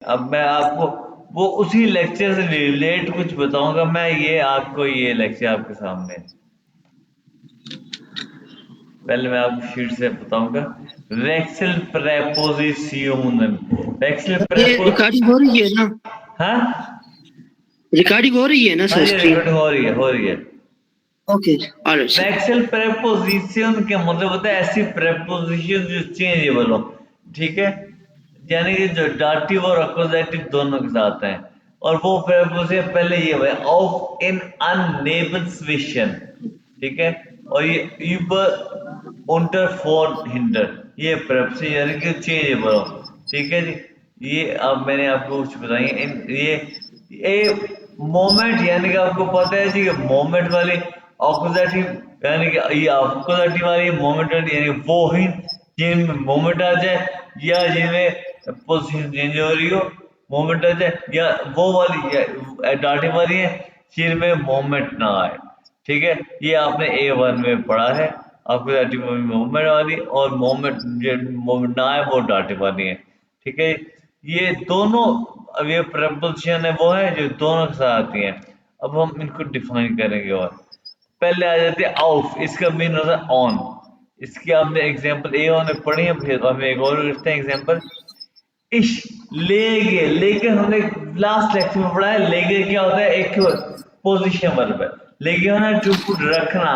अब मैं आपको वो उसी लेक्चर से रिलेट कुछ बताऊंगा। मैं ये आपको ये लेक्चर आपके सामने, पहले मैं आपको शीट से बताऊंगा। वेक्सेल प्रेपोजिशन, वेक्सेल ये प्रेपो रिकॉर्डिंग हो रही है ना? हाँ रिकॉर्डिंग हो रही है ना हाँ, सर ये स्ट्रीम? रिकॉर्डिंग हो रही है, हो रही है। Okay, all right sir. वेक्सेल प्रेपोजिशन का मतलब होता है ऐसी प्रेपोजिशन जो चेंजेबल हो, ठीक है। यानी कि जो डाटिव और अक्यूजेटिव दोनों के साथ हैं। और वो प्रेपोजिशन पहले ये हुआ ऑफ इन अनेबल सिचुएशन, ठीक है। और ये यूबर उन्टर फॉर हिंडर, ये प्रेपोजिशन यानी कि चेंजेबल हो, ठीक है जी। ये अब मैंने आपको कुछ बताई इन ये मोमेंट, यानी कि आपको पता है जी मोमेंट वाली ऑक्यूजेटिव, यानी कि ये ऑक्यूजेटिव वाली मोमेंट वाली, यानी वो ही जिनमें मोमेंट आ जाए या जिनमें पोजीशन चेंज हो रही हो, मोमेंट आ जाए, या वो वाली या डाटिव वाली है जिनमें मोमेंट ना आए, ठीक है। ये आपने A1 में पढ़ा है। आपको डाटिव मोमेंट वाली और मोमेंट मोमेंट ना आए वो डाटिव वाली है, ठीक है। ये दोनों, अब ये प्रपोजिशन है वो है जो दोनों के साथ आती हैं। अब हम इनको डिफाइन करेंगे। और पहले आ जाती है ऑफ, इसका मीन होता है ऑन। इसकी आपने एग्जांपल ए ऑन में पढ़ी है, फिर हम एक और करते हैं एग्जांपल। इश, लेगे, लेगे हमने लास्ट लेक्चर में पढ़ा है। लेगे क्या होता है, एक पोजीशन वर्ब है। लेगे होना टू पुट, रखना।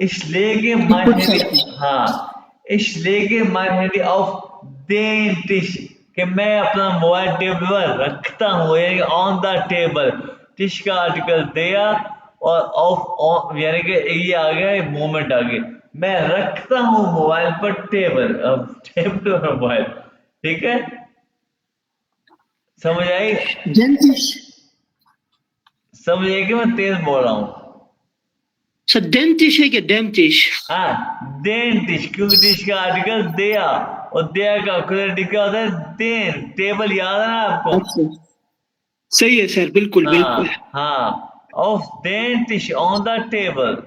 इश लेगे माय पुट हैंडी, समथिंग। हाँ, इश लेगे माय हैंडी ऑफ देन टिश, कि मैं अपना मोबाइल टेबल पर रखता हूँ, यानी ऑन द टेबल। टिश का आर्टिकल दिया और ऑफ यानी कि ये आ गया मोमेंट आ गई। मैं रखता हूँ मोबाइल पर टेबल, अब टेबल पर मोबाइल, ठीक है। समझ आई? डेंटिश। समझ आई कि मैं तेज बोल रहा हूँ? सर डेंटिश है क्या, डेंटिश? हाँ, देन टिश, क्योंकि टिश का आर्टिकल दिया, और दिया का अक्यूजेटिव क्या होता है, देन। टेबल याद है ना आपको? अच्छा, सही है सर, बिल्कुल बिल्कुल। हाँ हाँ, off then dish on the table.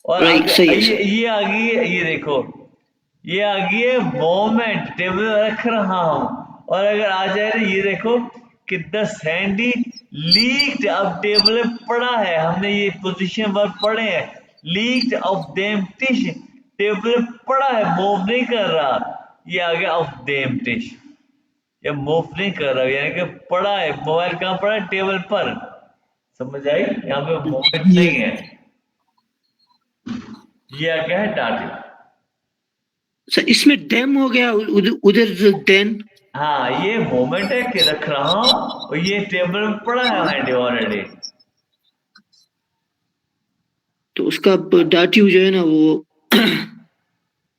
और राइट, अगर सही है सर। ये आ गई है, ये देखो, ये आ गई है मोमेंट, टेबल रख रहा हूं। और अगर आ जाए ना, ये देखो कि द सैंडी लीक्ड, अब टेबल पे पड़ा है, हमने ये पोजीशन वर्ब पढ़े हैं। लीक्ड ऑफ देम टिश, टेबल पे पड़ा है, मूव नहीं कर रहा। ये आ गया ऑफ देम टिश, ये मूव नहीं कर रहा, यानी कि पड़ा है। मोबाइल कहाँ पड़ा है, टेबल पर। समझ आई? यहाँ पे मूवमेंट जी। नहीं है। ये आ गया है डाटिव। सर इसमें डेम हो गया, उधर उधर देन। हाँ, ये मोमेंट है कि रख रहा हूं, और ये टेबल में पड़ा है हैंडी ऑलरेडी। तो उसका डाटिव जो है ना वो सेम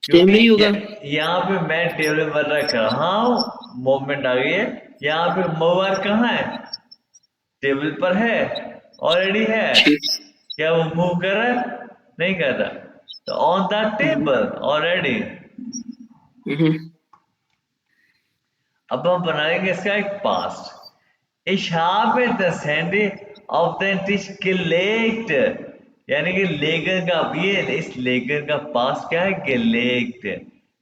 क्योंकि नहीं होगा। यहाँ पे मैं टेबल पर रख रहा हूं, मूवमेंट आ गई है। यहाँ पे मोबाइल कहाँ है, टेबल पर है, ऑलरेडी है। ठीक। क्या वो मूव कर रहा है? नहीं कर रहा। तो ऑन द टेबल ऑलरेडी। हम्म। अब हम बनाएंगे इसका एक past. Ich habe das Handy auf den Tisch gelegt, यानी कि लेकर का, ये इस लेकर का पास क्या है, gelegt,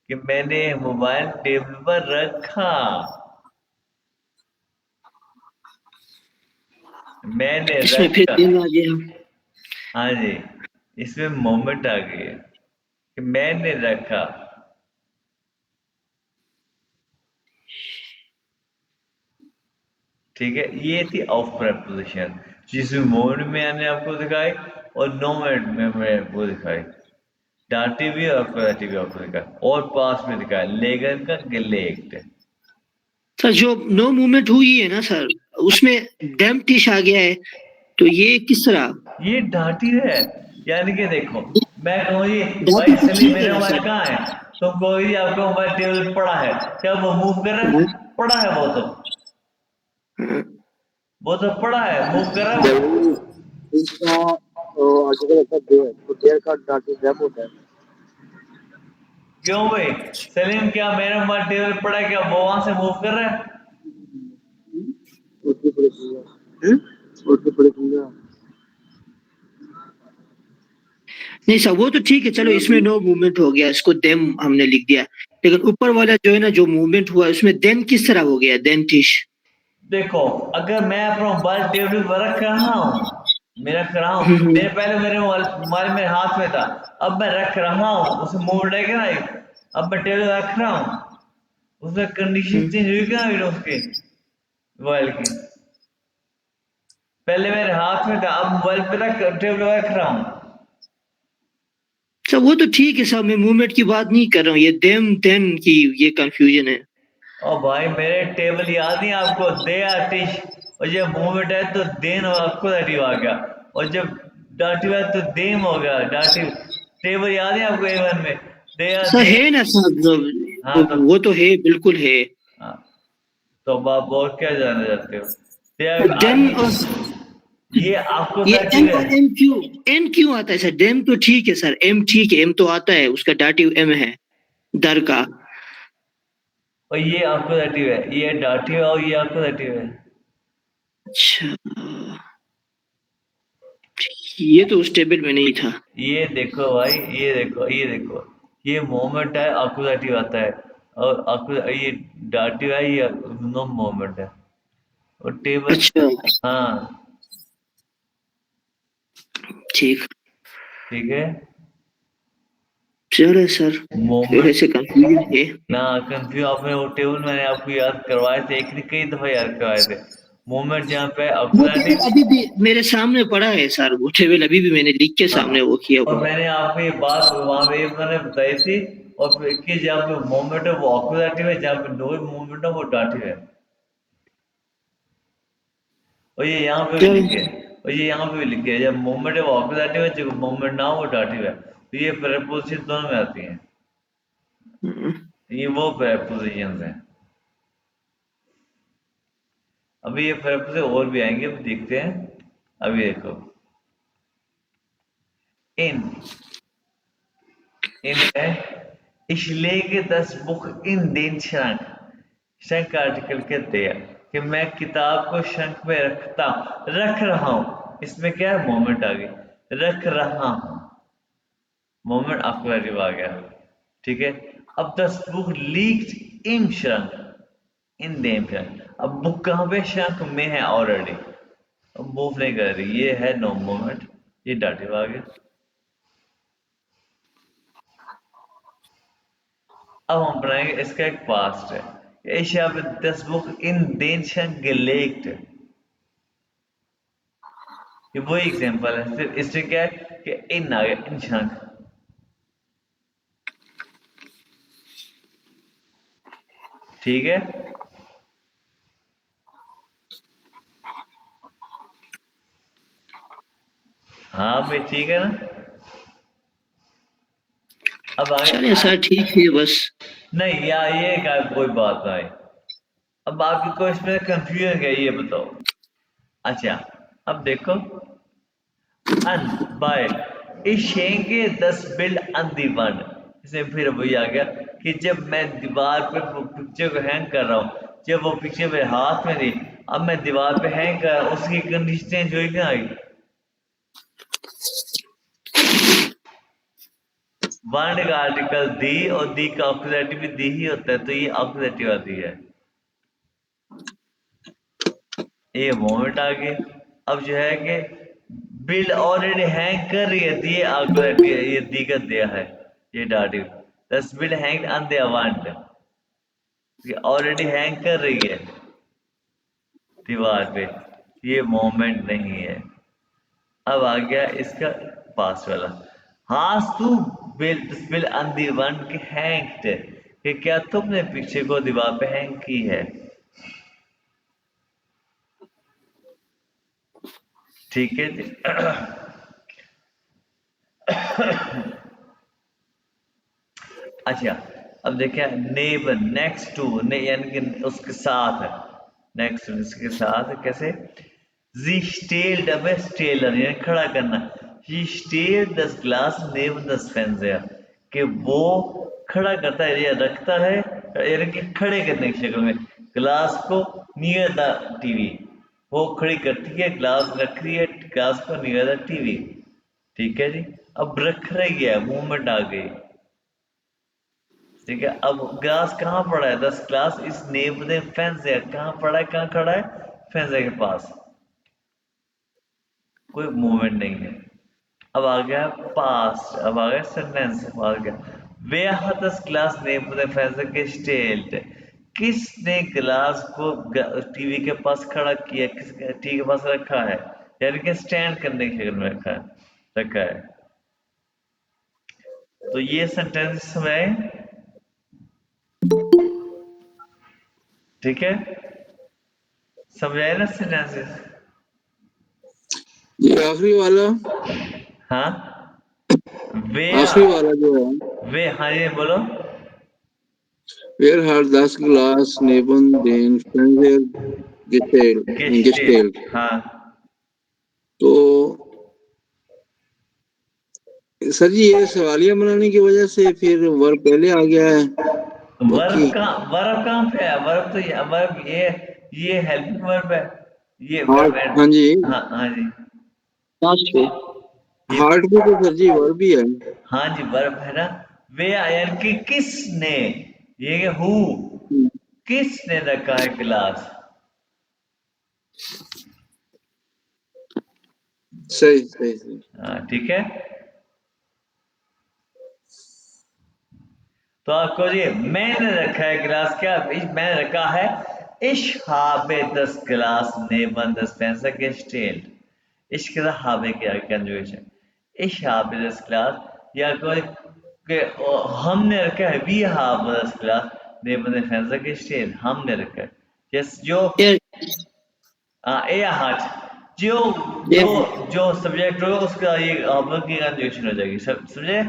कि मैंने मोबाइल टेबल पर रखा। मैंने इसमें फिर रखा, देन आ गया। हाँ जी, इसमें मोमेंट आ गई है कि मैंने रखा, ठीक है। ये थी ऑफ प्रपोजिशन, जिसमें मोमेंट में मैंने आपको दिखाई, और नो मोमेंट में मैं आपको दिखाई। डाटी भी और अक्वाटी भी आपको दिखाया, और पास में दिखाया लेगन का गिलेक्ट। सर जो नो मूवमेंट हुई है ना सर, उसमें डैम टिश आ गया है, तो ये किस तरह? ये डाटी है, यानी कि देखो, मैं कहूँ जी डाटी भाई तो सलीम ठीक है मेरा ना मोबाइल सर। कहाँ है, तुम कहो जी आपका मोबाइल टेबल पे पड़ा है, क्या वो मूव कर रहा है? पड़ा है वो तो, हाँ। वो तो पड़ा है, मूव कर रहा है वो। जरूर इसका आर्टिकल ऐसा दे है तो देर का डाटी डैम होता है। क्यों भाई सलीम, क्या मेरा मोबाइल टेबल पे पड़ा है, क्या वो वहां से मूव कर रहा है? उठनी पड़ेगी, उठनी पड़ेगी। नहीं सर, वो तो ठीक है, चलो इसमें नो मूवमेंट हो गया, इसको डेम हमने लिख दिया। लेकिन ऊपर वाला जो है ना, जो मूवमेंट हुआ उसमें देन किस तरह हो गया, देन टिश? देखो, अगर मैं अपना मोबाइल टेबल पर रख रहा हूँ, मैं रख रहा हूँ, हम्म। मेरे पहले मेरे मोबाइल मेरे हाथ में था, अब मैं रख रहा हूँ, उसे मूव रहेगा ना एक, अब मैं टेबल पर रख रहा हूँ, उसमें कंडीशन हम्म। चेंज हुई क्या हुई उसके मोबाइल की? पहले मेरे हाथ में था, अब मोबाइल पे रख टेबल पे रख रहा हूँ। सर वो तो ठीक है सर, मैं मूवमेंट की बात नहीं कर रहा हूँ, ये देम देन की ये कंफ्यूजन है। और भाई मेरे टेबल याद नहीं आपको, दे आतिश, और जब मूवमेंट है तो देन और आपको दाटिव आ गया, और जब दाटिव है तो देम हो गया दाटिव। टेबल याद है आपको A1 में, दे या सर दे। है ना सर, हाँ तो, वो तो है, बिल्कुल है। हाँ, तो अब आप और क्या जानना चाहते हो? दे देन और ये आपको ये दाटिव एम है। और एम क्यों, एम क्यों आता है सर? डेम तो ठीक है सर, एम ठीक है, एम तो आता है, उसका डाटिव एम है, दर का। और ये आपको दाटिव है, ये दाटिव है और ये आपको दाटिव है। अच्छा, ये तो उस टेबल में नहीं था। ये देखो भाई, ये देखो, ये देखो, ये मोमेंट है, अकुजाटिव आता है, और ये डाटिव है, ये नो मोमेंट है, और टेबल। अच्छा, हाँ, ठीक, ठीक है। चलो सर, फिर मोमेंट ऐसे कंफ्यूजन है। ना, कंफ्यूज आपने वो टेबल मैंने आपको याद करवाए थे, एक नहीं कई दफा याद करवाए थे। मोमेंट जहाँ पे वो टेबल अकुजाटिव। अभी भी मेरे सामने पड़ा है सर, वो टेबल अभी भी मैंने लिख के हाँ, सामने वो किया और हुआ है। मैंने आपको ये बात वहां पे मैंने बताई थी, और फिर कि जहाँ पे मोमेंट है वो अकुजाटिव है, जहाँ पे नो मोमेंट है वो डाटिव है, और ये यहाँ पे भी चलो। लिखे है, और ये यहाँ पे भी लिखे है, जब मोमेंट है वो ऑक्सीडेटिव है, जब मोमेंट ना हो वो डाटिव है, तो ये प्रेपोजिशन दोनों में आती हैं। हम्म। ये वो प्रेपोजिशन हैं। अभी ये प्रेपोजिशन और भी आएंगे, अभी देखते हैं। अभी देखो, इन, इन है, ich lege das Buch in den Schrank, शंक article कहते हैं कि मैं किताब को शंक में रखता हूं, रख रहा हूं, इसमें क्या है, मोमेंट आ गई, रख रहा हूं, मोमेंट अक्वाटिव आ गया, ठीक है। अब द बुक लीक्ड इन शंक, इन देम शंक, अब बुक कहाँ पे, शंक में है ऑलरेडी, अब मूव नहीं कर रही, ये है नो मोमेंट, ये डाटिव आ गया। अब हम बनाएंगे इसका एक पास्ट है, ich habe das Buch in den Schrank gelegt, ये वही एग्जांपल है, सिर्फ इससे क्या है कि इन आ गया, इन शंक, ठीक है। हाँ भाई ठीक है ना। अब आगे चलिए सर, ठीक है बस। नहीं यार, ये का कोई बात नहीं। अब आपकी को इसमें कंफ्यूजन क्या है ये बताओ। अच्छा, अब देखो, अन बाय इशेंगे 10 बिल्ड अन दीवान, इसमें फिर वही आ गया कि जब मैं दीवार पे वो पिक्चर को हैंग कर रहा हूँ, जब वो पिक्चर मेरे हाथ में थी, अब मैं दीवार पे हैंग कर रहा हूँ, उसकी कंडीशन चेंज हुई क्या आई? वन का आर्टिकल दी, और दी का ऑक्सीडेटिव भी दी ही होता है, तो ये ऑक्सीडेटिव आती है, ये मोमेंट आ गई। अब जो है कि बिल ऑलरेडी हैंग कर रही है, तो ये ऑक्सीडेटिव, ये दी का दिया है, ये डाटिव, दस बिल हैंग ऑन द अवांट, ये ऑलरेडी हैंग कर रही है दीवार पे, ये मोमेंट नहीं है। अब आ गया इसका पास वाला, हाथ तू bill bill on the one के हैंग्ड, कि क्या तुमने पिक्चर को दीवार पे हैंग की है, ठीक है जी। अच्छा, अब देखिए नेबर नेक्स्ट टू ने, यानी कि उसके साथ है, नेक्स्ट उसके साथ कैसे, जी स्टेल्ड, अब स्टेलर यानी खड़ा करना, ही स्टेल्ड दस ग्लास नेवर दस फेंसिया, कि वो खड़ा करता है या रखता है, यानी कि खड़े करने की शक्ल में ग्लास को नियर द टीवी, वो खड़ी करती है, ग्लास रख रही है ग्लास को नियर द टीवी, ठीक है जी। अब रख रही है, मूवमेंट आ गई, ठीक है। अब ग्लास कहाँ पड़ा है? दस ग्लास इस नेब ने फेंस है, कहाँ पड़ा है, कहाँ खड़ा है? फेंस के पास, कोई मूवमेंट नहीं है। अब आ गया पास्ट, अब आ गया सेंटेंस, अब आ गया वे हदस ग्लास नेब ने फेंस gestellt। किसने गिलास को टीवी के पास खड़ा किया, किस टीवी के पास रखा है, यानी कि स्टैंड करने की शक्ल में रखा है। तो ये सेंटेंस में, ठीक है, समझाए ना सेंटेंसेस? ये आखिरी वाला, हाँ, वे आखिरी वाला जो है, वे, हाँ ये बोलो। where are das Glas neben den Fernseher gestellt? हाँ, तो सर जी ये सवालिया बनाने की वजह से फिर वर्ब पहले आ गया है। वर्ब बाकी कहाँ पे है? वर्ब तो वर्ब ये हेल्पिंग वर्ब है, ये हार्ट, वर्ब है। हाँ जी, हाँ हाँ जी, लास्ट पे ये, हार्ट भी तो सर जी वर्ब ही है। हाँ जी वर्ब है ना। वे यानी कि किसने, ये हु, किसने रखा है गिलास? सही सही सही। हाँ ठीक है। तो आपको ये मैंने रखा है गिलास, क्या मैंने रखा है? Ich habe das Glas neben das Fenster gestellt। Ich habe क्या conjugation, Ich habe das Glas, या कोई हमने रखा है, we have das Glas neben das Fenster gestellt, हमने रखा है। यस, जो एयर ए हट, जो जो एयर जो सब्जेक्ट होगा उसका ये हम की कंजुगेशन हो जाएगी, समझे?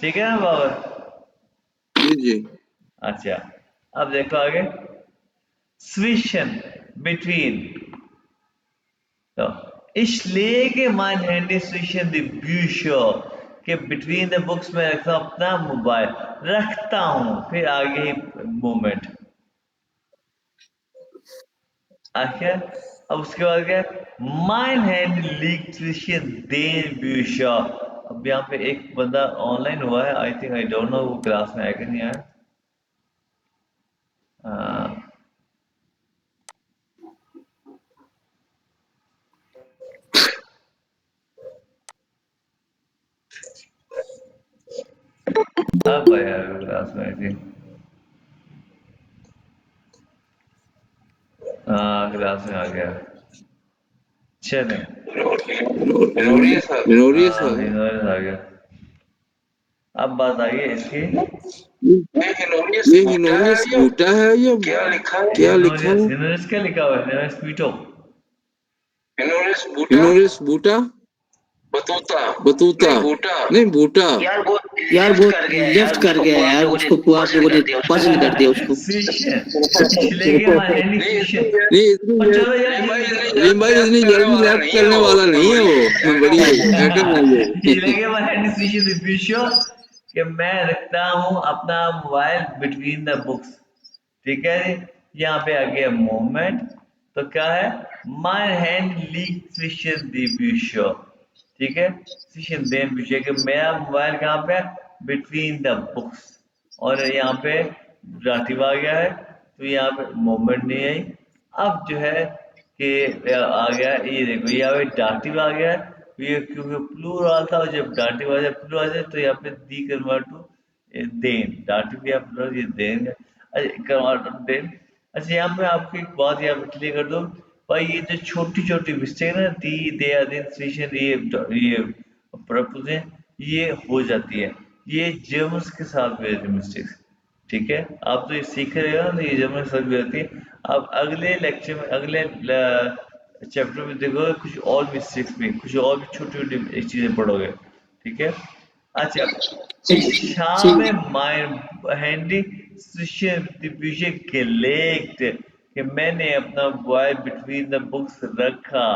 ठीक है ना बाबर? जी जी। अच्छा, अब देखो आगे, zwischen, between। तो ich lege mein Handy zwischen die Bücher, के बिटवीन द बुक्स में रखता हूं अपना मोबाइल, रखता हूं, फिर आगे ही मूवमेंट। आखिर अब उसके बाद क्या? mein Handy liegt zwischen den Bücher। अब यहाँ पे एक बंदा ऑनलाइन हुआ है, I think, I don't know वो क्लास में आया कि नहीं आया। अब आया क्लास में, आई थिंक, हाँ क्लास में आ गया। चले, इनोरियस हाँ है। इन्होंने आ गया। अब बात आई है इसकी, ये हिनोरियस बूटा है या क्या लिखा हिनोरियस, है? हिनोरियस क्या लिखा हुआ है? हिनोरियस पीटो, हिनोरियस बूटा, बतूता, नहीं बूटा। यार वो लेफ्ट कर गया यार, उसको आप लोगों ने पसंद कर दिया उसको। स्विशन, पिछले के माने नहीं स्विशन। नहीं और इतनी चलो यार, रीम भाई इतनी जल्दी लेफ्ट करने वाला नहीं है वो, बड़ी आइटम है पिछले ये। के माने नहीं स्विशन, पिछो कि मैं रखता हूँ अपना मोबाइल बिटवीन द बुक्स, ठीक है जी। यहाँ पे आ गया मूवमेंट, तो क्या है? माय हैंड लीक स्विशन दी ब्यूशो, ठीक है, स्विशन देन ब्यूशो, कि मेरा मोबाइल कहाँ पे है? Between the books. और यहाँ पे डाटिव आ गया है, तो यहाँ पे मूवमेंट नहीं आई। अब जो है कि आ गया, ये देखो यहाँ पे डाटिव आ गया है, तो ये क्योंकि प्लूरल था, और जब डाटिव आ जाए, प्लूरल आ जाए, तो यहाँ पे दी कन्वर्ट टू देन, डाटिव या प्लूरल, ये देन है। अच्छा कन्वर्ट देन। अच्छा यहाँ पे आपको एक बात यहाँ पे क्लियर कर दूं भाई, ये जो छोटी छोटी मिस्टेक है ना, दी दे दिन स्टेशन, ये प्रपोजिशन, ये हो जाती है, ये जर्मन्स के साथ भी होती है मिस्टेक्स, ठीक है। आप तो ये सीख रहे हो ना, तो ये जर्मन के साथ भी होती है। आप अगले लेक्चर में, अगले चैप्टर में देखोगे कुछ और मिस्टेक्स भी, कुछ और भी छोटी छोटी चीजें पढ़ोगे, ठीक है। अच्छा, ich habe ठीक mein Handy zwischen die Bücher gelegt, कि मैंने अपना मोबाइल बिटवीन द बुक्स रखा।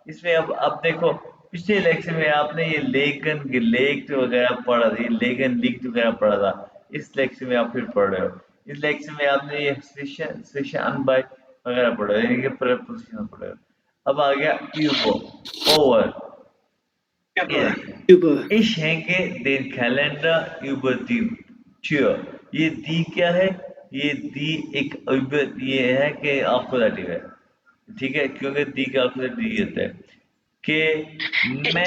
इसमें अब देखो, पिछले लेक्चर में आपने ये लेगन लेक्ट वगैरह पढ़ा था, ये लेगन लीक्ट वगैरह पढ़ा था, इस लेक्चर में आप फिर पढ़ रहे हो। इस लेक्चर में आपने ये स्विशन स्विशन अनबाय वगैरह पढ़ा है, यानी कि प्रपोजिशन पढ़े हो। अब आ गया यूगो, over, über, Ich hänge den Kalender über die Tür. ये दी क्या है? ये दी एक ये है कि अपोजिटिव है, ठीक है, क्योंकि दी का अपोजिट दी होता है कि मैं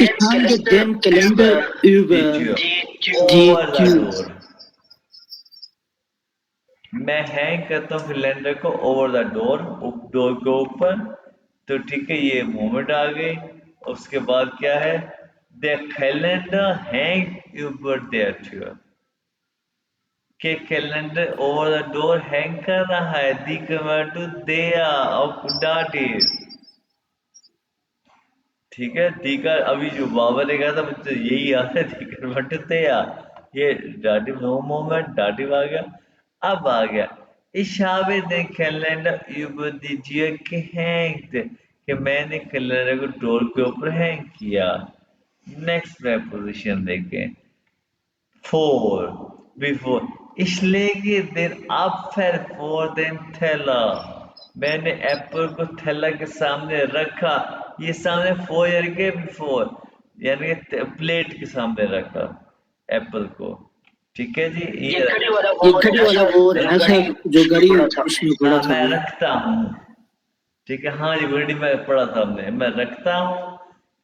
ich hange den Kalender über over die the Tür. Door, मैं हैंग करता हूँ कैलेंडर को ओवर द डोर, डोर के ऊपर। तो ठीक है, ये मूवमेंट आ गई। उसके बाद क्या है? The calendar hang over there too, के calendar over the door hang कर रहा है। दी कन्वर्ट टू देया और डाटिव, ठीक है। दी का अभी जो बाबा ने कहा था मुझे यही याद है, दी कन्वर्ट टू देया, ये डाटिव नो मूवमेंट, डाटिव आ गया। अब आ गया Ich habe den Kalender über die Tür gehängt, कि मैंने कैलेंडर को डोर के ऊपर हैंग किया। नेक्स्ट प्रेपोजिशन देखें, for, before। Ich lege den Apfel vor den Teller, मैंने एप्पल को थैला के सामने रखा। ये सामने for यानी कि before, यानी कि प्लेट के सामने रखा एप्पल को, ठीक है जी। ये ये घड़ी वाला वो है ना सर, जो घड़ी उसमें पड़ा हाँ, था मैं वो। रखता हूँ, ठीक है। हाँ, ये वर्ड में पढ़ा था हमने, मैं रखता हूँ,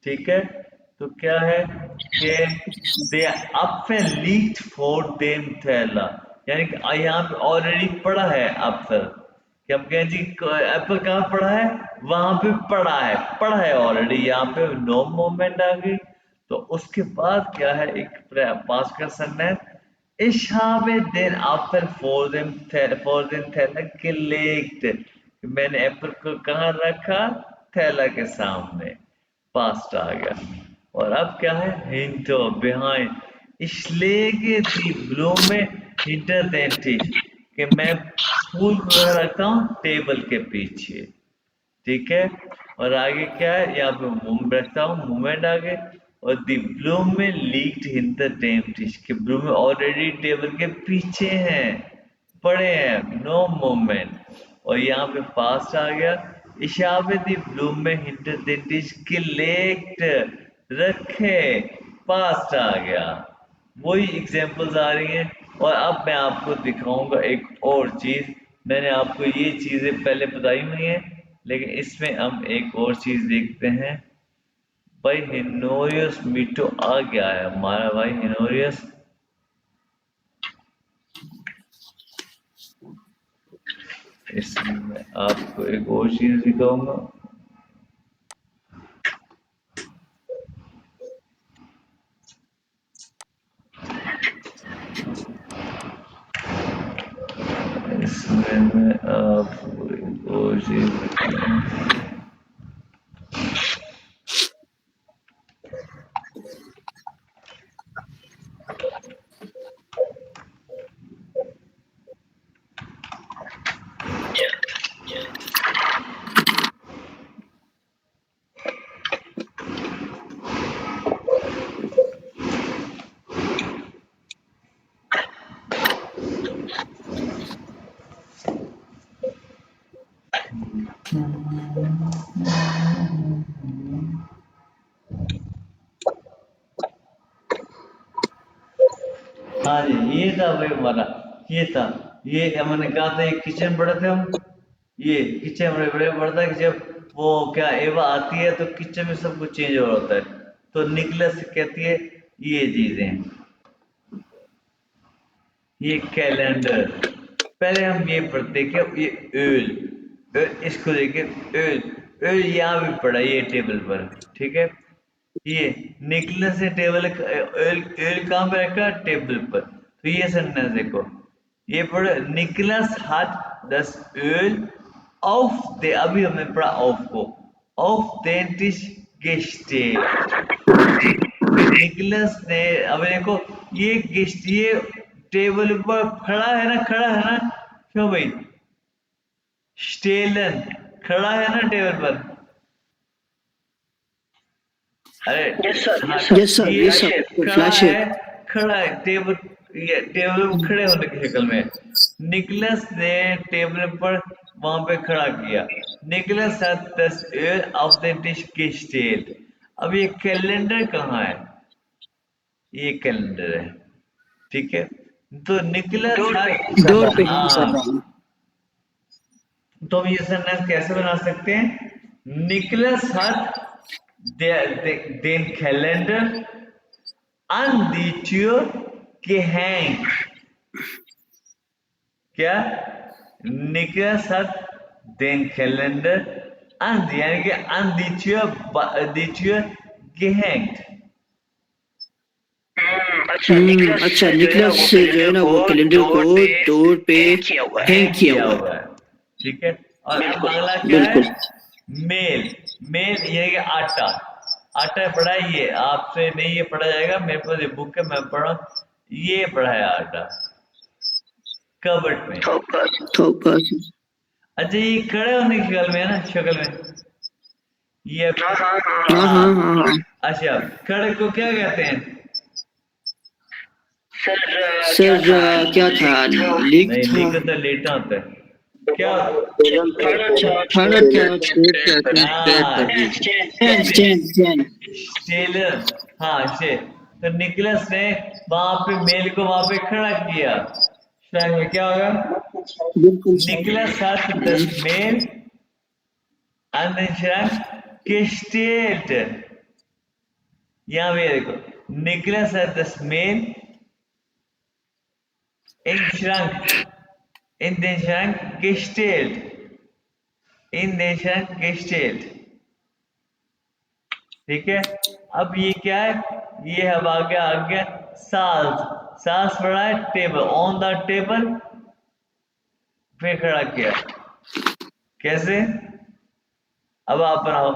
ठीक है। तो क्या है कि दे अप्फel liegt vor dem Teller, यानी कि यहाँ पे ऑलरेडी पड़ा है एप्पल, कि हम कहें जी एप्पल कहाँ पड़ा है? वहां पे पड़ा है ऑलरेडी। यहाँ पे नो मूवमेंट आ गई। तो उसके बाद क्या है? एक पास्ट का sentence, Ich habe den Apfel vor den Teller gelegt, मैंने एप्पल को कहाँ रखा? थैला के सामने। पास्ट आ गया। और अब क्या है? हिंटो behind, ich lege die Blume hinter den Tisch, कि मैं फूल को कहाँ रखता हूँ? टेबल के पीछे, ठीक है। और आगे क्या है? यहाँ पे मूव रखता हूँ, मूवमेंट आगे। और दी ब्लूम में लीक्ड इन द टेम्पटिश, के ब्लूम में ऑलरेडी टेबल के पीछे हैं, पड़े हैं, नो मूवमेंट। और यहाँ पे फास्ट आ गया, इशाबे दी ब्लूम में हिंट टिश के लेक्ट, रखे, पास्ट आ गया। वही एग्जांपल्स आ रही हैं। और अब मैं आपको दिखाऊंगा एक और चीज। मैंने आपको ये चीजें पहले बताई हुई हैं, लेकिन इसमें हम एक और चीज देखते हैं। भाई हिनोरियस मीटो आ गया है हमारा भाई हिनोरियस। इसमें मैं आपको एक और चीज दिखाऊंगा। इसमें मैं आपको एक और चीज दिखाऊंगा। हाँ जी, ये था भाई हमारा, ये था। ये हमने कहा था, ये किचन पढ़े थे हम। ये किचन बड़े बड़े पढ़ता है कि जब वो क्या एवा आती है तो किचन में सब कुछ चेंज हो रहा होता है। तो निकलस कहती है ये चीजें, ये कैलेंडर। पहले हम ये पढ़ते कि ये इसको देखे ओल यहाँ भी पड़ा है, ये टेबल पर, ठीक है। ये निकलस से टेबल ओल कहाँ पे रखा? टेबल पर। तो ये सेंटेंस देखो, ये पढ़ो, निकलस हाथ 10 ओल ऑफ दे, अभी हमने पढ़ा ऑफ को, of den Tisch gestellt। Nicholas ने, अब देखो ये गेस्ट, ये टेबल पर खड़ा है ना, खड़ा है ना, क्यों भाई? स्टेलन, खड़ा है ना टेबल पर। अरे यस सर, हाँ, यस सर, ये यस सर, खड़ा फ्लैश है, है। खड़ा है टेबल, ये टेबल पर खड़े होने की शक्ल में। निकलस ने टेबल पर वहां पे खड़ा किया। Nicholas hat das Öl auf den Tisch gestellt। अब ये कैलेंडर कहाँ है? ये कैलेंडर है, ठीक है। तो निकलस डोर पे है सर। हाँ, तो हम ये सेंटेंस कैसे बना सकते हैं? Nicholas hat den Kalender an die Tür gehängt. क्या? Nicholas hat den Kalender an die, यानी कि an die Tür gehängt. अच्छा, निकलस से जो है ना वो कैलेंडर को डोर पे हैंग किया हुआ है। ठीक है। और अब अगला क्या है? बिल्कुल। मेल। मेल ये कि आटा। आटा पढ़ा है, ये आपसे नहीं ये पढ़ा जाएगा, मेरे पास ये बुक है, मैं पढ़ा, ये पढ़ा है आटा कबर्ड में। अच्छा, ये खड़े होने की शक्ल में है ना, शक्ल में ये। हाँ। अच्छा, खड़े को क्या कहते हैं? सर क्या था? लीक नहीं, था। लीक तो लेटा होता है। क्या? खाना क्या? टेलर। हाँ, से तो निकलस ने वहां पे मेल को वहां पे खड़ा किया। श्रैंक में क्या होगा? Nicholas hat das Mail an den Schrank gestellt. यहाँ पे देखो, Nicholas hat das Mail in den Schrank gestellt. In den Schrank gestellt. ठीक है। अब ये क्या है? ये अब आ गया साल्स। साल्स पड़ा है टेबल, ऑन द टेबल पे खड़ा किया। कैसे? अब आप बनाओ।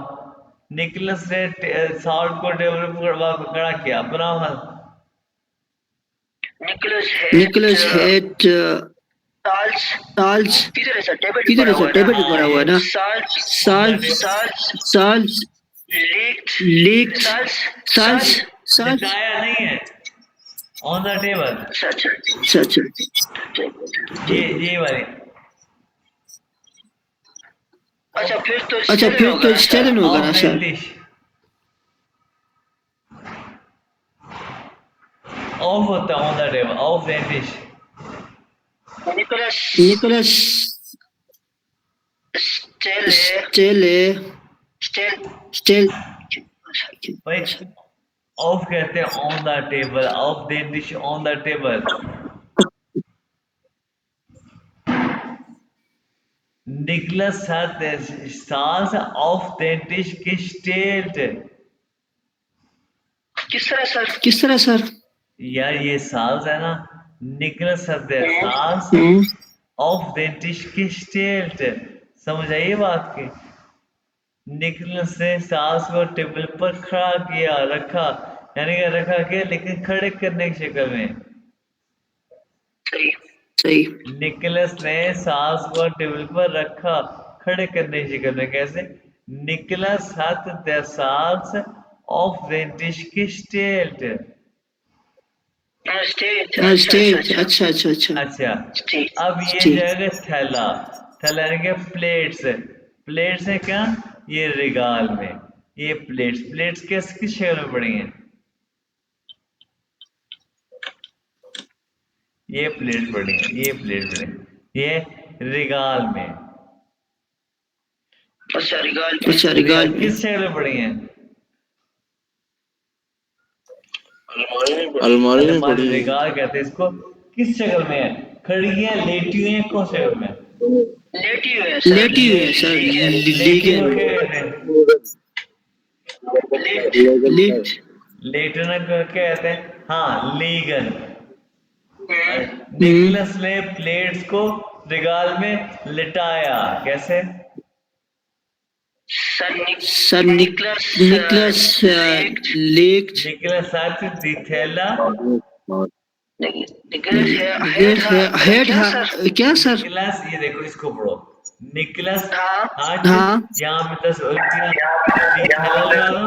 निकलस ने साल्ट को टेबल पर खड़ा किया, बनाओ ना। निकलस हैड साल्स किधर है सर? टेबल पे पड़ा हुआ है ना। साल्स लीक्ड साल्स दिखाया नहीं है, ऑन द टेबल। सच। ये वाली। अच्छा, फिर तो स्टेलन होगा ना सर। ऑफ होता है on the table, off the dish. Nicholas स्टेल भाई ऑफ कहते हैं on the table, off the dish on the table. Nicholas hat the Stars of the Dish gestellt. किस तरह सर? यार ये साल्स है ना, Nicholas hat the Stars of the Dish gestellt. समझ आई बात की? निकलस ने साल्स को टेबल पर खड़ा किया, रखा, यानी कि रखा के लेकिन खड़े करने की शक्ल में। सही। निकलस ने साल्स को टेबल पर रखा, खड़े करने की शक्ल में। कैसे? Nicholas hat the Stars of the Dish gestellt. अच्छा, अब ये जाएगा थैला। थैला यानी कि प्लेट्स। प्लेट्स है क्या? ये रिगाल में। ये प्लेट्स किस शक्ल में पड़ी हैं? ये प्लेट पड़ी है, ये रिगाल में। अच्छा, रिगाल किस शक्ल में पड़ी हैं? अलमारी में पड़ी है। रिगाल कहते हैं इसको। किस शक्ल में है? खड़ी है, लेटी हुई है, कौन शक्ल में? लेटी हुई है सर। लेटना कहते हैं। हाँ, लीगन। निकलस ने प्लेट्स को रिगाल में लिटाया। कैसे? सर निकलस लेक्ड निकलस hat the थैला। हेड क्या सर? निकलस, ये देखो इसको पढ़ो। निकलस हाँ। यहाँ पे 10 थैला लगा दो।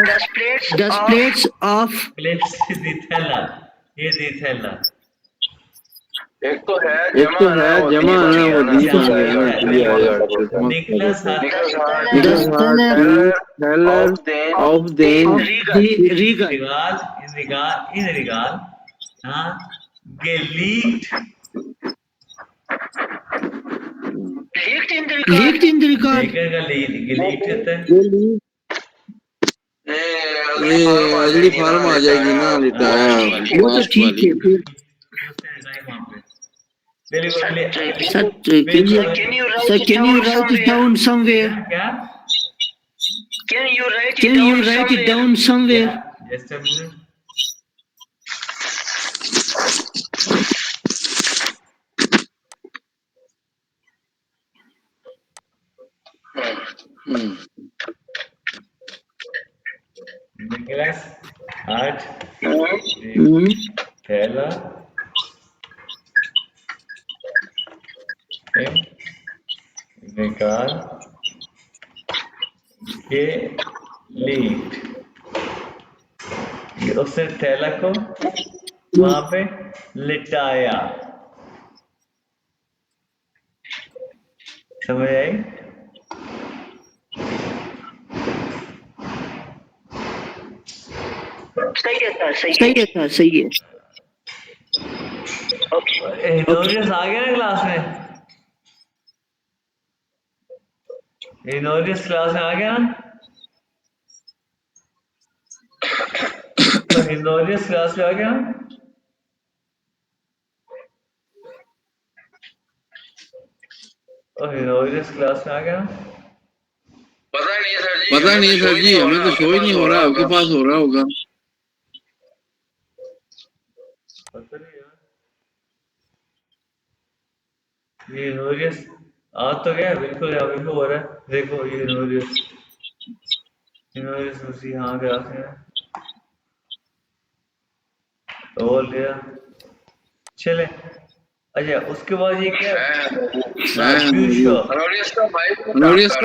10 प्लेट्स ऑफ प्लेट्स दी थैला, ये दी थैला। एक तो है एक तो है जमा ना वो दीप आ गया ना दी आएगा Nicholas Das Teller Teller of den of the Regal. in Regal, हाँ, gelegt Liegt in the Regal. लेकर का gelegt होता है ये अगली फार्म आ जाएगी ना लिटाया वो तो ठीक है फिर Sir, can you write it down somewhere? क्या Can you write it down somewhere? just a minute Nicholas hat Teller im Regal gelegt उसने थैला को वहां पे लिटाया समझ आई सही है इनोरियस आ गया ना क्लास में इनोरियस क्लास में आ गया ना तो इनोरियस क्लास में आ गया ना और इनोरियस क्लास में आ गया ना पता नहीं सर जी हमें तो शो ही नहीं हो रहा आपके पास हो रहा होगा पता नहीं यार ये इनोरियस आ तो गया बिल्कुल यहाँ बिल्कुल हो रहा है देखो ये इनोरियस उसी यहाँ क्लास में तो लिया चले अच्छा उसके बाद ये क्या नोरियस का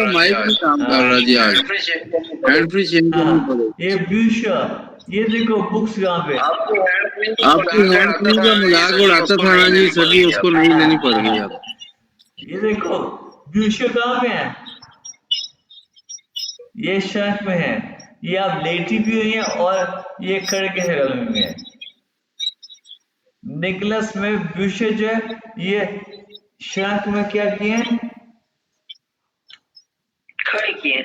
माइक भी काम कर रहा जी आज हैंड फ्री चेंज करनी पड़ेगी ये ब्यूशा ये देखो बुक्स यहाँ पे आपकी हैंड फ्री का मजाक उड़ाता था ना जी सर जी उसको नहीं लेनी पड़ेगी आप ये देखो ब्यूशा कहाँ पे है ये शर्ट में है ये आप लेटी भी हुई है और ये खड़े के शक्ल में भी है निकलस में ब्यूशा जो है ये शर्ट में क्या किए हैं खड़े किए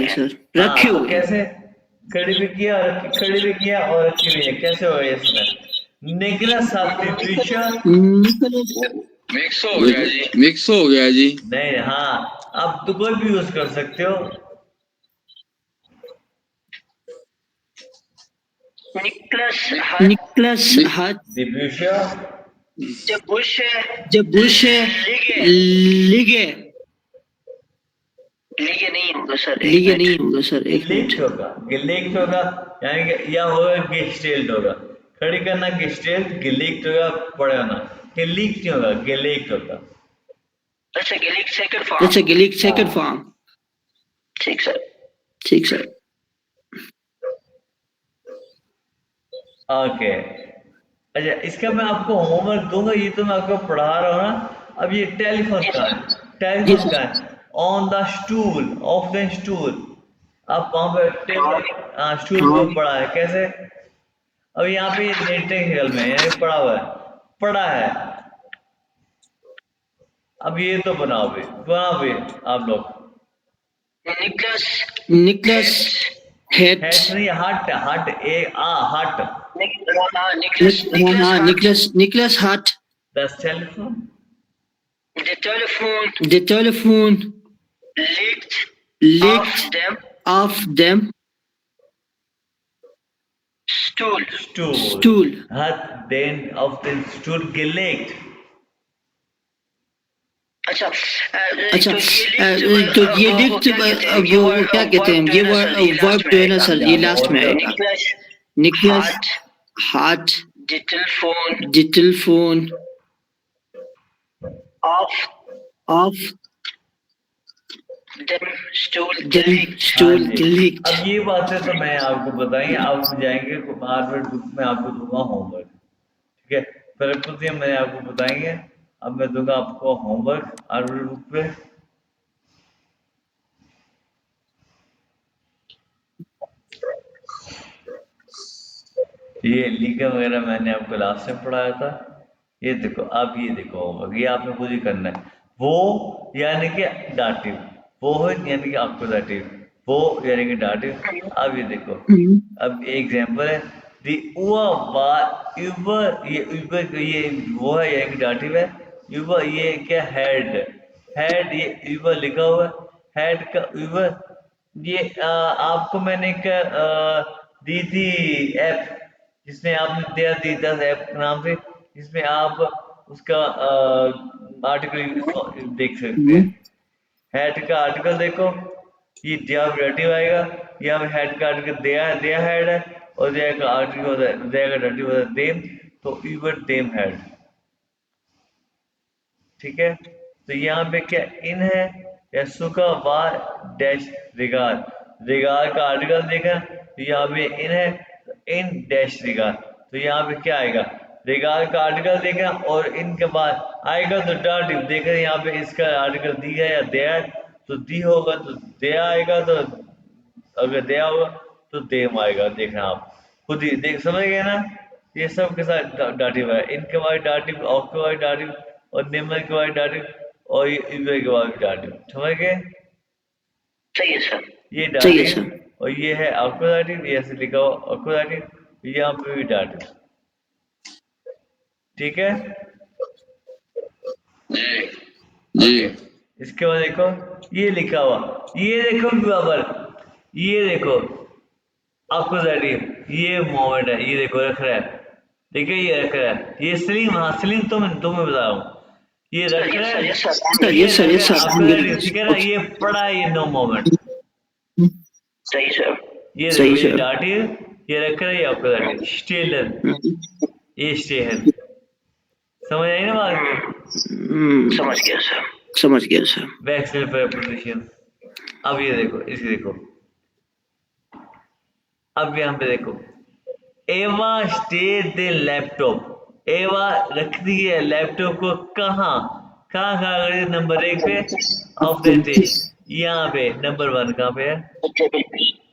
सर रखे हुए कैसे खड़ी भी किया और रखी भी है कैसे हो गया इसमें निकलस आपने ब्यूशा मिक्स हो गया जी नहीं हाँ आप तो कोई भी यूज कर सकते हो निकलस हाथ दिब्यूशा जब बुश लिगे नहीं होगा सर एक मिनट गिलेक्ट होगा यानी कि या होगा गेस्टेल्ड होगा खड़ी करना गेस्टेल्ड गिलेक्ट होगा पड़े होना गिलेक्ट नहीं होगा गिलेक्ट होगा अच्छा गिलिक सेकंड फॉर्म ठीक सर ओके अच्छा इसका मैं आपको होमवर्क दूंगा ये तो मैं आपको पढ़ा रहा हूँ ना अब ये टेलीफोन का है on the stool of the stool आप वहां पे स्टूल को पड़ा है कैसे अब यहाँ पे लेटे खेल में यानी पड़ा है अब ये तो बनाओ भी आप लोग निकलस हेड नहीं हट Nicholas heart the telephone the telephone licked off them stool hat den auf den Stuhl gelegt अच्छा तो ये लिफ्ट वो क्या कहते हैं ये वर्ब जो है ना सर ये लास्ट में आएगा निकलस हार्ट टेलीफोन ऑफ स्टूल गिलिक्ट अब ये बातें तो मैं आपको बताएंगे आप जाएंगे हार्वर्ड बुक में आपको दूंगा होमवर्क ठीक है प्रेपोजिशन मैंने आपको बताएंगे। अब मैं दूंगा आपको होमवर्क आर्टिकल बुक पे। ये लीगा वगैरह मैंने आपको लास्ट में पढ़ाया था। ये देखो, अब ये देखो होमवर्क, ये आपने खुद ही करना है। वो यानी कि डाटिव, वो है यानी कि अक्यूजेटिव, वो यानी कि डाटिव। अब ये देखो, अब एग्जांपल है दी उआ बा ऊबर, ये ऊबर ये वो है यानी कि डाटिव है। ऊबर ये क्या हेड, हेड ये ऊबर लिखा हुआ है, हेड का ऊबर। ये आपको मैंने एक दी थी ऐप, जिसमें आपने दिया दी 10 ऐप नाम से, जिसमें आप उसका आर्टिकल देख सकते हैं। हेड का आर्टिकल देखो, ये दिया रेटिव आएगा। यहाँ पे हेड का आर्टिकल दिया हेड है, और दिया का आर्टिकल होता है, दिया का रेटिव होता है देम, तो ईवर देम हेड। ठीक है, तो यहाँ पे क्या इन है या सुका वार डैश रिगार, रिगार का आर्टिकल देखा, तो यहाँ पे इन है, तो इन डैश रिगार, तो यहाँ पे क्या आएगा, रिगार का आर्टिकल देखा और इनके बाद आएगा तो डाटिव देखा, यहाँ पे इसका आर्टिकल दिया है या दिया है, तो दी होगा तो दिया आएगा, तो अगर दिया होगा तो देम आएगा। देखना आप खुद ही देख समझ गए ना। ये सब के साथ डाटिव है, इनके बाद डाटिव, ऑफ के बाद डाटिव, और निम्न के बाद डाटिव, और ये इनके के बाद डाटिव। समझ गए? सही है सर। ये सही है डाटिव सर। और ये है अक्वाडाटिव, ये ऐसे लिखा हुआ अक्वाडाटिव, यहाँ पे भी डाटिव। ठीक है जी इसके बाद देखो ये लिखा हुआ, ये देखो बराबर, ये देखो अक्वाडाटिव, ये मोमेंट है, ये देखो रख रहा है, देखिए ये रख रहा है, ये स्लिंग, हाँ स्लिंग तो मैं तुम्हें बता रहा हूँ, ये रख रहा है, सर ये yes sir, yes sir, I'm अक्वाडाटिव, getting ठीक है ना, it. ये पड़ा है, ये नो मोमेंट। सही सर। ये सही देखो, ये सर। डाटिव, ये रख रहा है, ये अक्वाडाटिव, स्टेलर, ये स्टे है। समझ आई ना बात? समझ गया सर, समझ गया सर। बैकसेल प्रेपोजिशन। अब ये देखो, इसे देखो, अब यहाँ पे देखो, एवा स्टे द लैपटॉप, एवा रखती है लैपटॉप को कहाँ, कहाँ कहाँ कर रही है? नंबर 1 पे ऑफ द टेबल, यहाँ पे नंबर 1 कहाँ पे है,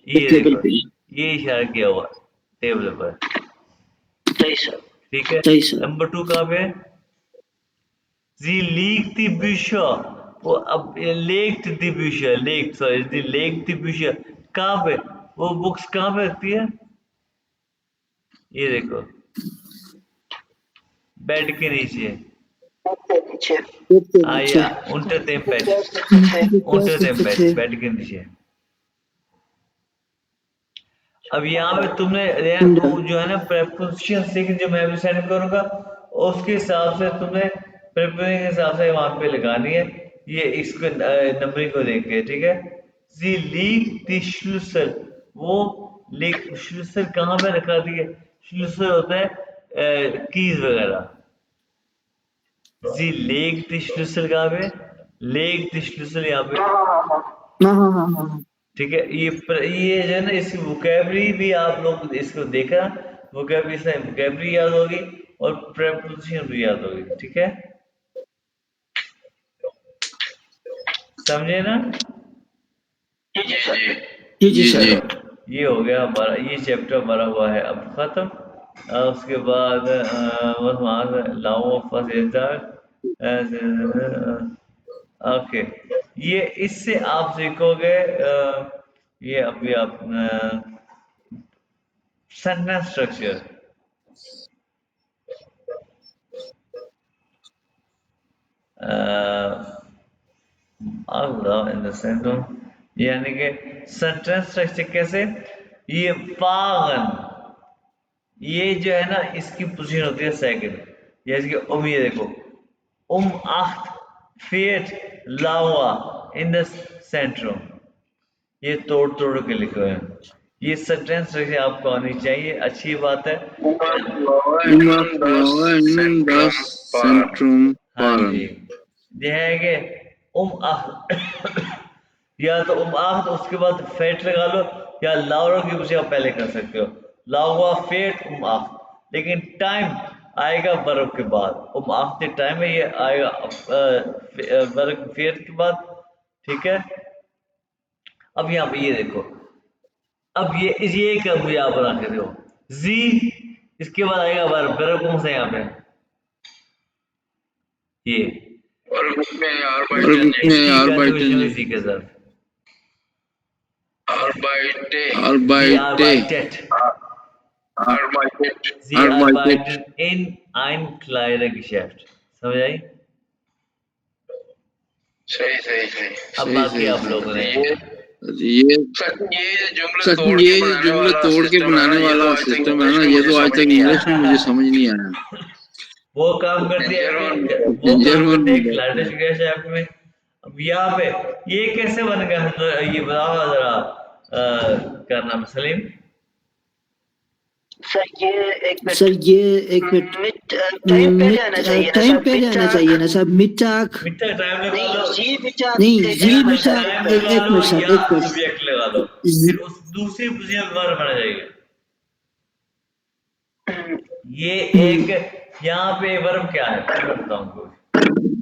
ये टेबल देखो, पे। ये इशारा किया हुआ टेबल पर। सही सर। ठीक है, सही सर। नंबर 2 कहाँ पे है, जी लीक दी bücher, वो अब लेक्ट दी bücher, लेक सॉरी दी लेक दी bücher, कहाँ पे, वो बुक्स कहाँ पे रखती है, ये देखो बेड के नीचे, या unter dem Bett, unter dem Bett, bed के नीचे। अब यहाँ पे तुमने जो है ना प्रेपोजिशन सीख, जो मैं भी सेंड करूंगा, उसके हिसाब से तुमने प्रेपोजिशन के हिसाब से वहां पे लगानी है, ये इसको नंबरिंग को देख के। ठीक है, जी लीक दी श्लुसर, वो लीक श्लुसर कहाँ पे रखा दी है, श्लुसर होता है कीज वगैरह, जी लेक दी श्लुसर कहाँ पे, लेक दी श्लुसर यहाँ पे। हाँ। ठीक है, ये जो है ना, इसकी वोकेबरी भी आप लोग इसको देखना, वोकेबरी से वोकेबरी याद होगी और प्रेपोजिशन भी याद होगी। ठीक है, समझे ना? जी जी सर। ये हो गया हमारा, ये चैप्टर हमारा हुआ है अब खत्म। उसके बाद बस वहां से लाओ फर्स्ट, ओके, ये इससे आप सीखोगे ये अभी आप sentence structure, in the sentence, यानी कि सेंटेंस स्ट्रक्चर कैसे, ये फागन, ये जो है ना इसकी पोजीशन होती है सेकंड, जैसे कि ये देखो, आख्त फेट लावा इन द सेंट्रम, ये तोड़ तोड़ के लिखे हुए हैं। ये सेंटेंस स्ट्रक्चर आपको आनी चाहिए, अच्छी बात है। सेंट्रम हाँ पारम। जी, ये है कि या तो आख्त उसके बाद फेट लगा लो, या लाउरा की पोजीशन आप पहले कर सकते हो, लावा फेट आख्त, लेकिन टाइम आएगा वर्ब के बाद, और आफ्टर टाइम में ये आएगा वर्ब फेयर के बाद, ठीक है। अब यहाँ पे ये देखो, अब ये कब यहाँ पर आके देखो जी, इसके बाद आएगा वर्ब, वर्ब कौन सा यहाँ पे, ये और उसमें इसी कंजूगेशन इसी के साथ arbeitet Sie arbeiten in ein kleines Geschäft, समझ आई। सही अब बाकी आप लोगों ने ये सचिन, ये जुमले तोड़ के बनाने वाला सिस्टम है ना, ये तो आज तक इंग्लिश में मुझे समझ नहीं आया। वो काम करती है, वो काम करती है क्लाइडेश गेशेफ्ट में। अब यहाँ पे ये कैसे बन गया, तो ये बताओ जरा, क्या नाम है, सलीम? सर ये एक मिनट टाइम पहले आना चाहिए ना सर। मिटाक मिट्टा टाइम लगा लो, नहीं, जी मिटाक, एक मिनट सर, एक मिनट, सब्जेक्ट लगा दो, फिर उस दूसरी पोजीशन में वर्ब बना जाएगा। ये एक यहाँ पे वर्ब क्या है, मैं बताऊं आपको।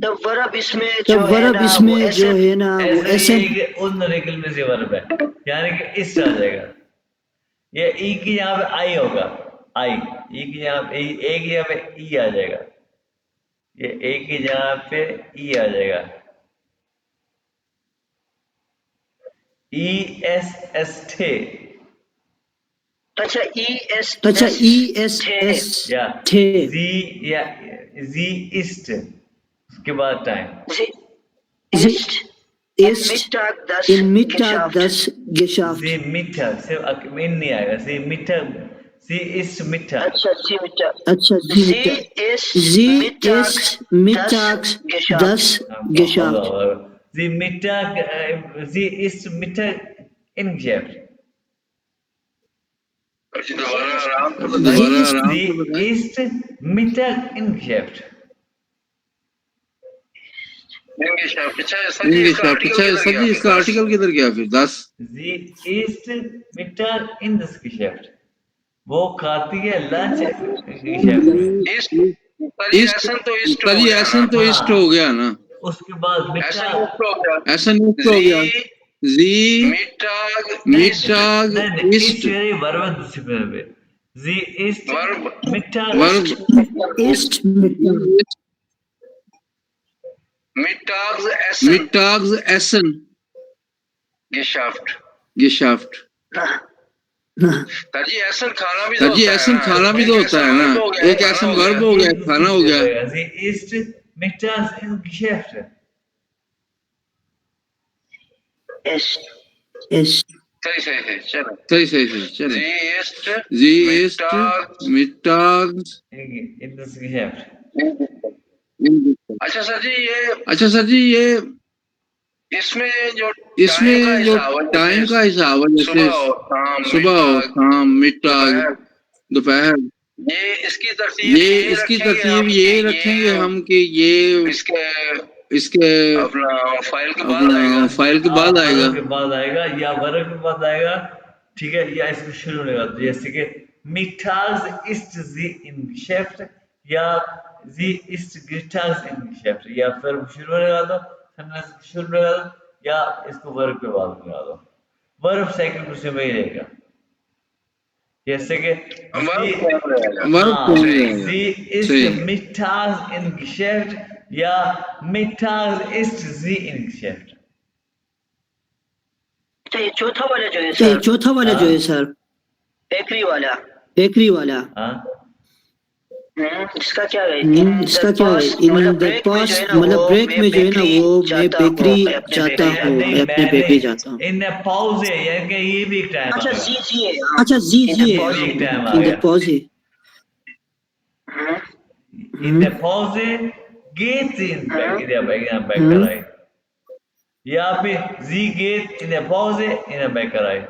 तो वर्ब इसमें जो है ना वो ऐसे उन रेगल में से वर्ब है, यानी कि इस आ जाएगा। ये ई की यहाँ पे आई होगा, आई, ई की यहाँ पे ए की यहाँ पे ई आ जाएगा, ये ए की यहाँ पे ई आ जाएगा, ई एस एस थे, अच्छा ई एस एस या थे, जी या जी इस्ट, उसके बाद time ist in Mittag das geschafft। जी मिथक, सिर्फ इन नहीं आएगा, जी मिथक, जी इस्ट मिथक, अच्छा sie ist mittags das geschafft। जी मिथक, जी इस्ट मिथक इन geschäft, जी इस्ट मिथक इन geschäft। सर जी इसका आर्टिकल किधर गया फिर 10? Sie isst Mittag in das Geschäft, वो खाती है लंच geschäft। ऐसा तो इस्ट हो गया ना, उसके बाद मिट्टा, ऐसा नियुक्त हो गया, जी मिटाग इस्ट वर्ब है दूसरी पे, जी इस्ट मिट्टा ist मिटाग्स एसन geschafft। सर जी ऐसन खाना भी तो होता है ना, एक ऐसन वर्ब हो गया, खाना हो गया। जी इस्ट मिट्टाग इन geschäft, सही चलो, जी इस्ट मिटाग्स in das Geschäft। अच्छा सर जी ये इसमें जो टाइम का हिसाब है, जैसे सुबह हो, शाम, मिटाग, दोपहर, ये इसकी तरतीब ये रखेंगे हम कि ये इसके अपना फाइल के बाद आएगा, या वर्ब के बाद आएगा, ठीक है, या इसको शुरू में लगा दो, जैसे कि मिटाग्स इस्ट जी इन geschäft, या जी इस्ट गिटार्स इन geschäft, या फिर शुरू में लगा दो, सेंटेंस शुरू में लगा दो, या इसको वर्ब के बाद लगा दो। वर्ब सेकंड पोजीशन में ही रहेगा, जैसे कि जी इस्ट मिटाग्स इन geschäft, या मिटाग्स इस्ट जी इन geschäft। चौथा वाला जो है सर, बेकरी वाला, इसका क्या है, इन द पास्ट, मतलब ब्रेक में जो है ना वो मैं बेकरी जाता हूँ, मैं अपने बेकरी जाता हूँ। इन पॉज है, यानी कि ये भी एक टाइम, अच्छा जी इन द पॉज है, इन द पॉज गेट इन बैकराई, या फिर जी गेट इन द पॉज इन द बैकराई।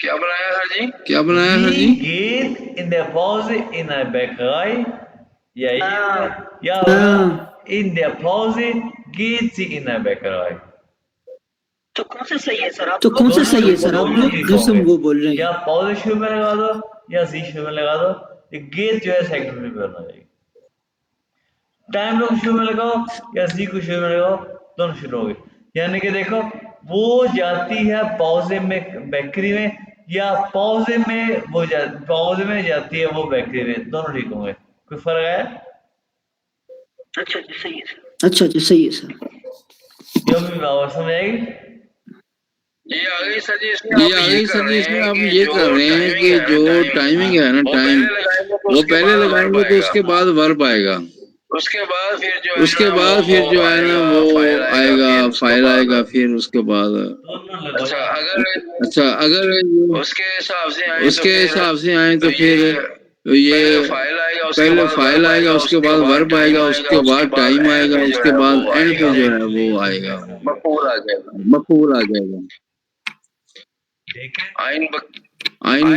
क्या बनाया सर जी? Geht in der Pause in eine Bäckerei, या in der Pause geht sie in eine Bäckerei। तो कौन सा सही है सर आप लोग जिसम वो बोल रहे हैं, या पॉज शुरू में लगा दो, या सी शुरू में लगा दो, ये गेज जो है सेकंड पे होना चाहिए। टाइम लोग शुरू में लगाओ या सी को शुरू में लगाओ, दोनों शुरू हो गए। यानी कि देखो वो जाती है पौजे में बेकरी में, या पौजे में पौजे में जाती है वो बेकरी में, दोनों ठीक होंगे। कोई फर्क है? अच्छा जी सही है सर। जो भी बाबा समझ आएगी। ये आ गई सर जी, इसमें आप ये कर रहे हैं कि जो टाइमिंग है ना, टाइम वो पहले लगाएंगे तो उसके बाद वर्ब आएगा, उसके बाद फिर जो है ना वो आएगा, फाइल आएगा, फिर उसके बाद। दोनों लगाओ। अच्छा अगर उसके हिसाब से आए तो फिर ये पहले फाइल आएगा, उसके बाद वर्ब आएगा, उसके बाद टाइम आएगा, उसके बाद एंड पे जो है वो आएगा, मफूल आ जाएगा। ठीक है। आइन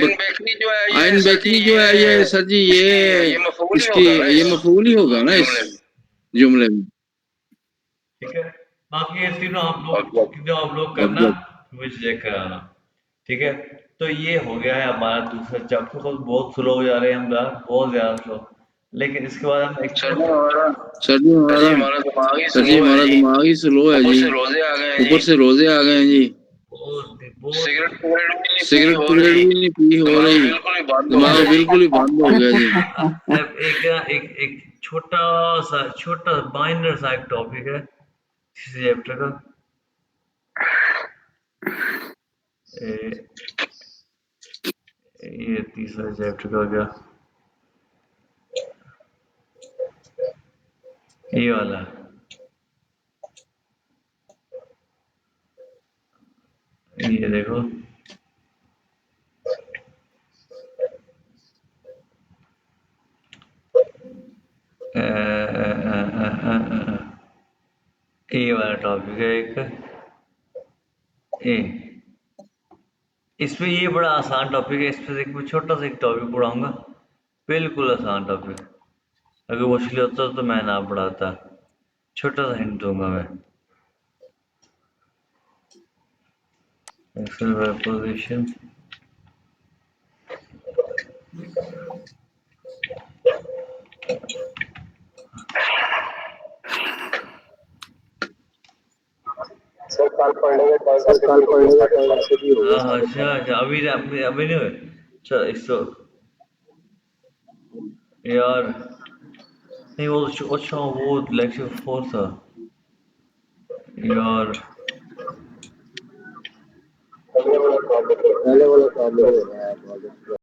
बेकरी जो है ये सर जी ये मफूल ही होगा ना इस जुमले में। ठीक है, बाकी ये तीनों आप लोग करना, मुझे चेक कराना। ठीक है, तो ये हो गया है हमारा दूसरा चैप्टर। तो बहुत स्लो हो जा रहे हैं हम यार, बहुत ज्यादा स्लो। लेकिन इसके बाद हम एक सर जी हमारा दिमाग ही स्लो है जी, ऊपर से रोजे आ गए हैं जी, सिगरेट भी नहीं पी हो रही, दिमाग बिल्कुल ही बंद हो गया जी। अब एक छोटा माइनर सा एक टॉपिक है इस चैप्टर का। ये तीसरा चैप्टर का क्या, ये वाला ये देखो, ये वाला टॉपिक है एक। ए इसमें ये बड़ा आसान टॉपिक है, इस पे एक मैं छोटा सा एक टॉपिक पढ़ाऊंगा, बिल्कुल आसान टॉपिक। अगर मुश्किल होता तो मैं ना पढ़ाता, छोटा सा हिंट दूंगा मैं। एक्सेल प्रीपोजिशन, सर कल पढ़ने का टाइम ऐसे भी होगा हाँ साढ़े अच्छा अच्छा, अभी नहीं हुए। चल इसको यार, नहीं वो अच्छा वो लेक्चर 4 था यार। पहले वाला प्रॉब्लम हो रहा है।